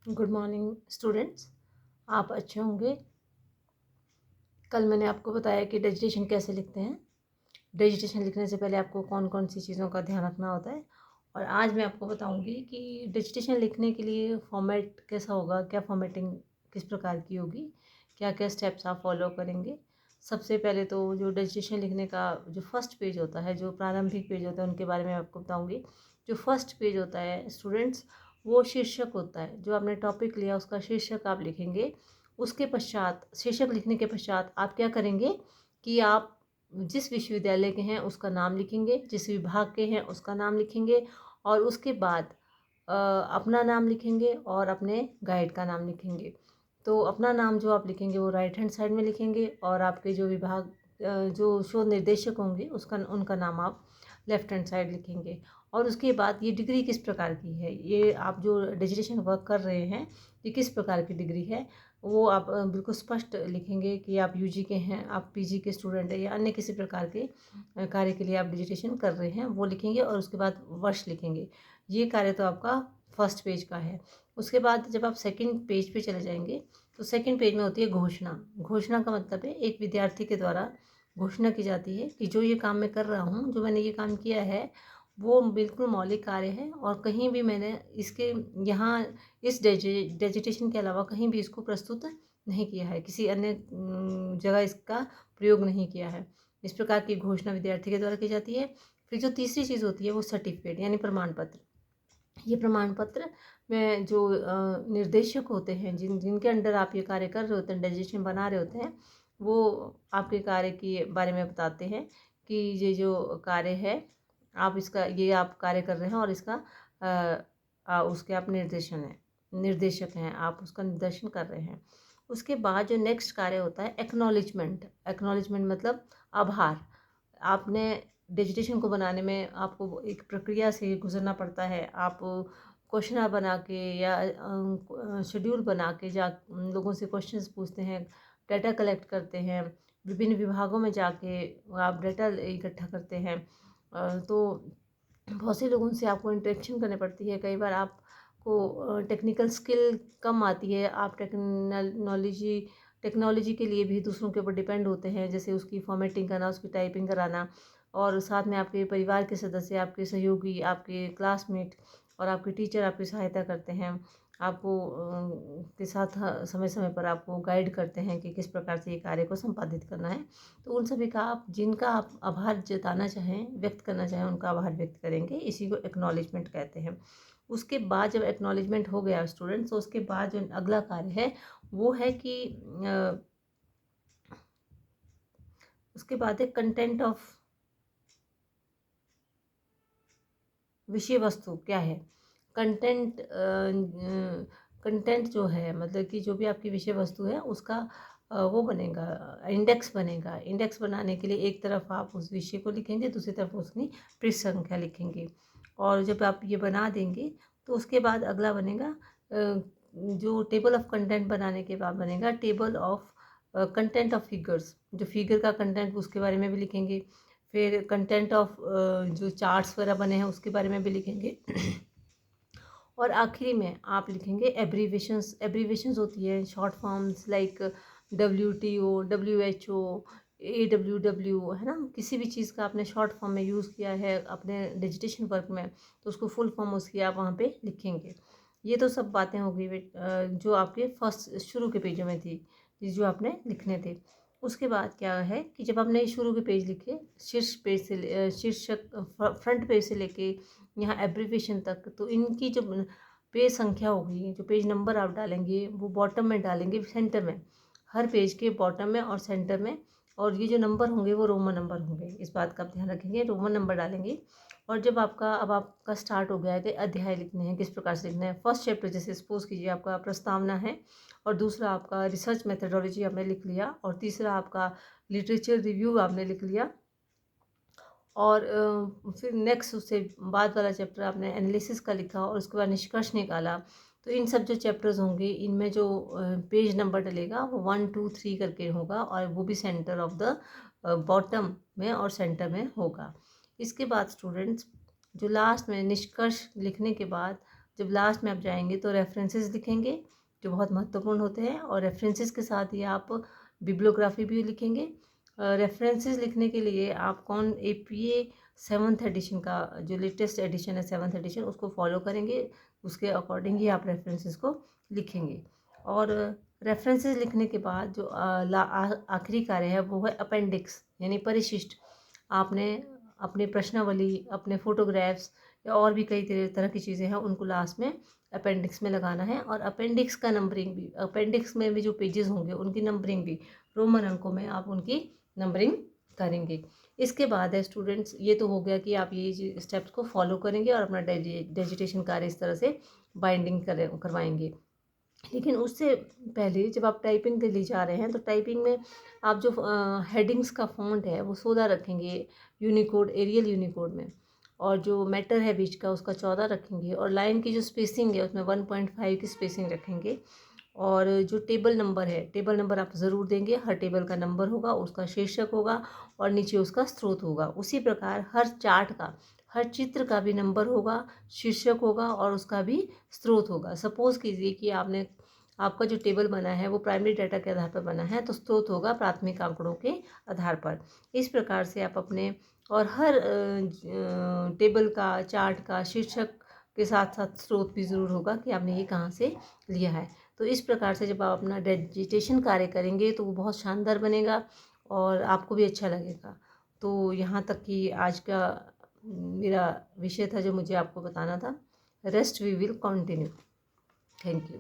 Good morning students. आप अच्छे होंगे। कल मैंने आपको बताया कि डिजिटेशन कैसे लिखते हैं। डिजिटेशन लिखने से पहले आपको कौन कौन सी चीज़ों का ध्यान रखना होता है। और आज मैं आपको बताऊंगी कि डिजिटेशन लिखने के लिए फॉर्मेट कैसा होगा, क्या फॉर्मेटिंग किस प्रकार की होगी, क्या क्या स्टेप्स आप फॉलो करेंगे। सबसे पहले तो जो डिजिटेशन लिखने का जो फर्स्ट पेज होता है, जो प्रारंभिक पेज होता है, उनके बारे में आपको बताऊँगी। जो फर्स्ट पेज होता है स्टूडेंट्स, वो शीर्षक होता है। जो आपने टॉपिक लिया उसका शीर्षक आप लिखेंगे। उसके पश्चात, शीर्षक लिखने के पश्चात आप क्या करेंगे कि आप जिस विश्वविद्यालय के हैं उसका नाम लिखेंगे, जिस विभाग के हैं उसका नाम लिखेंगे, और उसके बाद अपना नाम लिखेंगे और अपने गाइड का नाम लिखेंगे। तो अपना नाम जो आप लिखेंगे वो राइट हैंड साइड में लिखेंगे, और आपके जो विभाग जो शोध निर्देशक होंगे उसका उनका नाम आप लेफ्ट हैंड साइड लिखेंगे। और उसके बाद ये डिग्री किस प्रकार की है, ये आप जो डिजिटेशन वर्क कर रहे हैं ये किस प्रकार की डिग्री है, वो आप बिल्कुल स्पष्ट लिखेंगे कि आप यूजी के हैं, आप पीजी के स्टूडेंट हैं, या अन्य किसी प्रकार के कार्य के लिए आप डिजिटेशन कर रहे हैं, वो लिखेंगे। और उसके बाद वर्ष लिखेंगे। ये कार्य तो आपका फर्स्ट पेज का है। उसके बाद जब आप सेकंड पेज पे चले जाएंगे तो सेकंड पेज में होती है घोषणा। घोषणा का मतलब है एक विद्यार्थी के द्वारा घोषणा की जाती है कि जो ये काम मैं कर रहा हूँ, जो मैंने ये काम किया है, वो बिल्कुल मौलिक कार्य है, और कहीं भी मैंने इसके यहाँ इस डिजिटेशन के अलावा कहीं भी इसको प्रस्तुत नहीं किया है, किसी अन्य जगह इसका प्रयोग नहीं किया है। इस प्रकार की घोषणा विद्यार्थी के द्वारा की जाती है। फिर जो तीसरी चीज़ होती है वो सर्टिफिकेट यानी प्रमाण पत्र। ये प्रमाण पत्र में जो निर्देशक होते हैं, जिनके अंडर आप ये कार्य कर रहे होते हैं, डिजिटेशन बना रहे होते हैं, वो आपके कार्य के बारे में बताते हैं कि ये जो कार्य है, आप इसका ये आप कार्य कर रहे हैं, और इसका उसके आप निर्देशक हैं, आप उसका निर्देशन कर रहे हैं। उसके बाद जो नेक्स्ट कार्य होता है एक्नॉलेजमेंट। एक्नॉलेजमेंट मतलब आभार। आपने डिजिटेशन को बनाने में आपको एक प्रक्रिया से गुजरना पड़ता है। आप क्वेश्चन बना के या शेड्यूल बना के लोगों से क्वेश्चंस पूछते हैं, डाटा कलेक्ट करते हैं, विभिन्न विभागों में जाके आप डाटा इकट्ठा करते हैं। तो बहुत से लोगों से आपको इंटरेक्शन करनी पड़ती है। कई बार आपको टेक्निकल स्किल कम आती है, आप टेक्नोलॉजी के लिए भी दूसरों के ऊपर डिपेंड होते हैं, जैसे उसकी फॉर्मेटिंग करना, उसकी टाइपिंग कराना, और साथ में आपके परिवार के सदस्य, आपके सहयोगी, आपके क्लासमेट और आपके टीचर आपकी सहायता करते हैं। आपको के साथ समय समय पर आपको गाइड करते हैं कि किस प्रकार से ये कार्य को संपादित करना है। तो उन सभी का आप, जिनका आप आभार जताना चाहें, व्यक्त करना चाहें, उनका आभार व्यक्त करेंगे। इसी को एक्नॉलेजमेंट कहते हैं। उसके बाद जब एक्नॉलेजमेंट हो गया स्टूडेंट्स, तो उसके बाद जो अगला कार्य है वो है कि उसके बाद है कंटेंट ऑफ, विषय वस्तु क्या है। कंटेंट कंटेंट जो है मतलब कि जो भी आपकी विषय वस्तु है उसका वो बनेगा, इंडेक्स बनेगा। इंडेक्स बनाने के लिए एक तरफ आप उस विषय को लिखेंगे, दूसरी तरफ उसकी पृष्ठ संख्या लिखेंगे। और जब आप ये बना देंगे तो उसके बाद अगला बनेगा जो टेबल ऑफ कंटेंट बनाने के बाद बनेगा table of content of figures. जो फिगर का कंटेंट उसके बारे में भी लिखेंगे। फिर कंटेंट ऑफ जो चार्ट्स वगैरह बने हैं उसके बारे में भी लिखेंगे। और आखिरी में आप लिखेंगे एब्रीवेशंस। एब्रीवेशंस होती है short forms like WTO, WHO, AWW, है ना। किसी भी चीज़ का आपने शॉर्ट फॉर्म में यूज़ किया है अपने डिजिटेशन वर्क में, तो उसको फुल फॉर्म उसकी आप वहाँ पे लिखेंगे। ये तो सब बातें हो गई जो आपके फर्स्ट शुरू के पेजों में थी, जो आपने लिखने थे। उसके बाद क्या है कि जब आपने शुरू के पेज लिखे, शीर्ष पेज से शीर्षक फ्रंट पेज से लेके यहाँ एब्रीविएशन तक, तो इनकी जो पेज संख्या होगी, जो पेज नंबर आप डालेंगे वो बॉटम में डालेंगे, सेंटर में, हर पेज के बॉटम में और सेंटर में। और ये जो नंबर होंगे वो रोमन नंबर होंगे, इस बात का आप ध्यान रखेंगे, रोमन नंबर डालेंगे। और जब आपका स्टार्ट हो गया है कि अध्याय लिखने हैं, किस प्रकार से लिखना है। फर्स्ट चैप्टर जैसे सपोज कीजिए आपका प्रस्तावना है, और दूसरा आपका रिसर्च मेथडोलॉजी आपने लिख लिया, और तीसरा आपका लिटरेचर रिव्यू आपने लिख लिया, और फिर नेक्स्ट उससे बाद वाला चैप्टर आपने एनालिसिस का लिखा, और उसके बाद निष्कर्ष निकाला। तो इन सब जो चैप्टर्स होंगे इनमें जो पेज नंबर डलेगा वो 1 2 3 करके होगा, और वो भी सेंटर ऑफ द बॉटम में और सेंटर में होगा। इसके बाद स्टूडेंट्स जो लास्ट में निष्कर्ष लिखने के बाद जब लास्ट में आप जाएंगे तो रेफरेंसेस लिखेंगे जो बहुत महत्वपूर्ण होते हैं, और रेफरेंसेस के साथ ही आप बिब्लियोग्राफी भी लिखेंगे। रेफरेंसेस लिखने के लिए आप कौन APA 7th एडिशन का जो लेटेस्ट एडिशन है 7th एडिशन उसको फॉलो करेंगे, उसके अकॉर्डिंग ही आप रेफरेंसेस को लिखेंगे। और रेफरेंसेस लिखने के बाद जो आखिरी कार्य है वो है अपेंडिक्स यानी परिशिष्ट। आपने अपने प्रश्नावली, अपने फोटोग्राफ्स या और भी कई तरह की चीज़ें हैं उनको लास्ट में अपेंडिक्स में लगाना है। और अपेंडिक्स का नंबरिंग भी, अपेंडिक्स में भी जो पेजेस होंगे उनकी नंबरिंग भी रोमन अंकों में आप उनकी नंबरिंग करेंगे। इसके बाद है स्टूडेंट्स, ये तो हो गया कि आप ये स्टेप्स को फॉलो करेंगे और अपना डिजिटेशन कार्य इस तरह से बाइंडिंग करवाएंगे। लेकिन उससे पहले जब आप टाइपिंग के लिए जा रहे हैं तो टाइपिंग में आप जो हेडिंग्स का फॉन्ट है वो 16 रखेंगे यूनिकोड, एरियल यूनिकोड में, और जो मैटर है बीच का उसका 14 रखेंगे, और लाइन की जो स्पेसिंग है उसमें 1.5 की स्पेसिंग रखेंगे। और जो टेबल नंबर है, टेबल नंबर आप ज़रूर देंगे, हर टेबल का नंबर होगा, उसका शीर्षक होगा और नीचे उसका स्रोत होगा। उसी प्रकार हर चार्ट का, हर चित्र का भी नंबर होगा, शीर्षक होगा और उसका भी स्रोत होगा। सपोज़ कीजिए कि आपका जो टेबल बना है वो प्राइमरी डाटा के आधार पर बना है तो स्रोत होगा प्राथमिक आंकड़ों के आधार पर। इस प्रकार से आप अपने, और हर टेबल का, चार्ट का शीर्षक के साथ साथ स्रोत भी ज़रूर होगा कि आपने ये कहाँ से लिया है। तो इस प्रकार से जब आप अपना डिजिटेशन कार्य करेंगे तो वो बहुत शानदार बनेगा और आपको भी अच्छा लगेगा। तो यहाँ तक कि आज का मेरा विषय था जो मुझे आपको बताना था। Rest we will continue. Thank you.